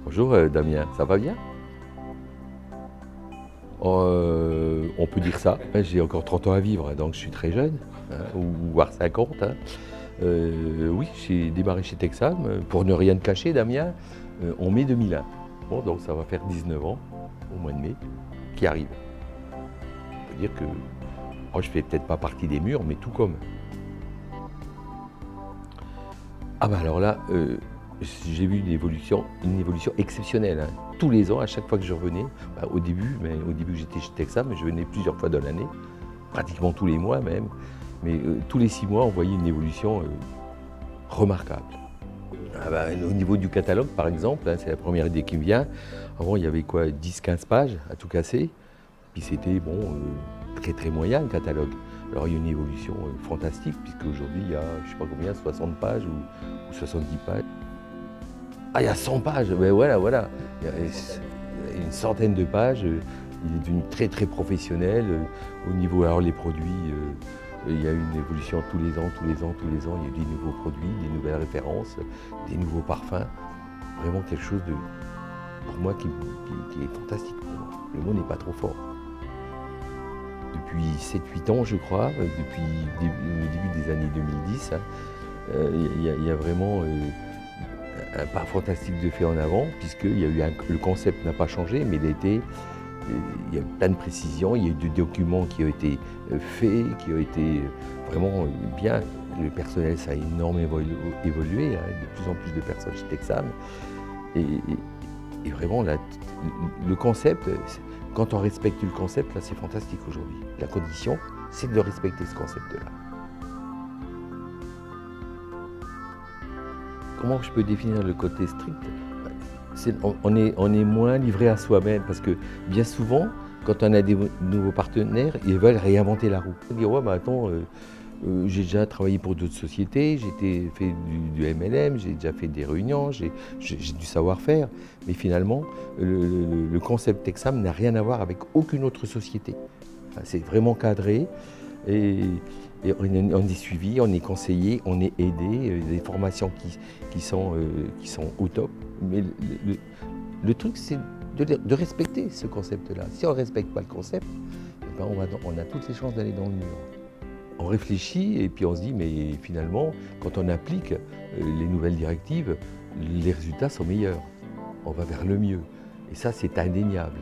Bonjour Damien, ça va bien? On peut dire ça. J'ai encore 30 ans à vivre, donc je suis très jeune, hein, ou voire 50. Hein. Oui, j'ai démarré chez Texam, pour ne rien te cacher Damien, en mai 2001. Bon, donc ça va faire 19 ans, au mois de mai, qui arrive. On peut dire que je fais peut-être pas partie des murs, mais tout comme. Ah bah alors là, j'ai vu une évolution exceptionnelle. Hein. Tous les ans, à chaque fois que je revenais, au début que j'étais chez Texam, je venais plusieurs fois dans l'année, pratiquement tous les mois même, mais tous les 6 mois, on voyait une évolution remarquable. Ah bah, au niveau du catalogue, par exemple, hein, c'est la première idée qui me vient. Avant, il y avait quoi, 10-15 pages à tout casser, puis c'était très très moyen le catalogue. Alors il y a une évolution fantastique, puisque aujourd'hui il y a, je sais pas combien, 60 pages ou 70 pages. Ah, il y a 100 pages, ben voilà. Il y a une centaine de pages. Il est devenu très très professionnel. Au niveau, alors les produits, il y a eu une évolution tous les ans. Il y a eu des nouveaux produits, des nouvelles références, des nouveaux parfums. Vraiment quelque chose de, pour moi, qui est fantastique pour moi. Le mot n'est pas trop fort. Depuis 7-8 ans, je crois, depuis le début des années 2010, hein, il y a vraiment un pas fantastique de fait en avant, puisqu'il y a eu le concept n'a pas changé, mais il y a plein de précisions, il y a eu des documents qui ont été faits, qui ont été vraiment bien. Le personnel, ça a énormément évolué, hein, de plus en plus de personnes chez Texam. Et vraiment, là, le concept, quand on respecte le concept, là, c'est fantastique aujourd'hui. La condition, c'est de respecter ce concept-là. Comment je peux définir le côté strict? On est moins livré à soi-même, parce que bien souvent, quand on a des nouveaux partenaires, ils veulent réinventer la roue. Ils disent, ouais, mais attends, j'ai déjà travaillé pour d'autres sociétés, j'ai fait du MLM, j'ai déjà fait des réunions, j'ai du savoir-faire. Mais finalement, le concept Texam n'a rien à voir avec aucune autre société. Enfin, c'est vraiment cadré. Et on est suivi, on est conseillé, on est aidé, des formations qui sont au top. Mais le truc, c'est de respecter ce concept-là. Si on ne respecte pas le concept, eh ben on a toutes les chances d'aller dans le mur. On réfléchit et puis on se dit, mais finalement, quand on applique les nouvelles directives, les résultats sont meilleurs. On va vers le mieux. Et ça, c'est indéniable.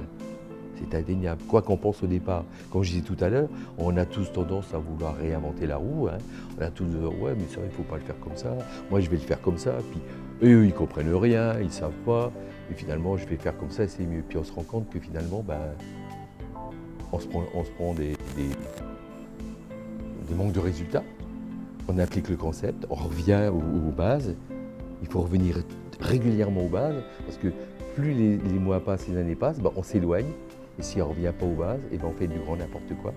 C'est indéniable, quoi qu'on pense au départ. Comme je disais tout à l'heure, on a tous tendance à vouloir réinventer la roue. Hein. On a tous dit, ouais, mais ça, il ne faut pas le faire comme ça. Moi, je vais le faire comme ça. Puis eux, ils ne comprennent rien, ils ne savent pas. Et finalement, je vais faire comme ça, c'est mieux. Puis on se rend compte que finalement, on se prend des manques de résultats. On applique le concept, on revient aux bases. Il faut revenir régulièrement aux bases, parce que plus les mois passent, les années passent, on s'éloigne. Et si on ne revient pas aux bases, on fait du grand n'importe quoi.